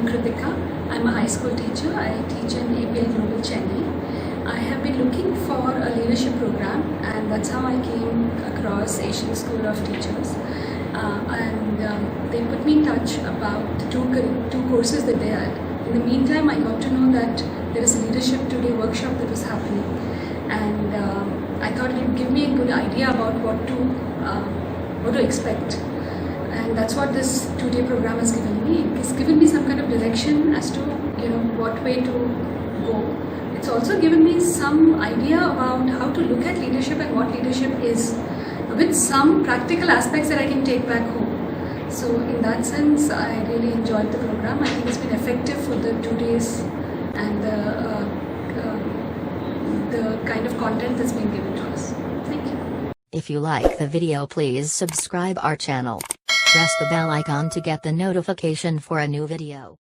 Kritika. I'm a high school teacher. I teach in APL Global Chennai. I have been looking for a leadership program, and that's how I came across Asian School of Teachers. They put me in touch about the two courses that they had. In the meantime, I got to know that there is a leadership today workshop that was happening, and I thought it would give me a good idea about what to expect. And that's what this 2-day program has given me. It's given me some kind of direction as to what way to go. It's also given me some idea about how to look at leadership and what leadership is, with some practical aspects that I can take back home. So in that sense, I really enjoyed the program. I think it's been effective for the 2 days and the kind of content that's been given to us. Thank you. If you like the video, please subscribe our channel. Press the bell icon to get the notification for a new video.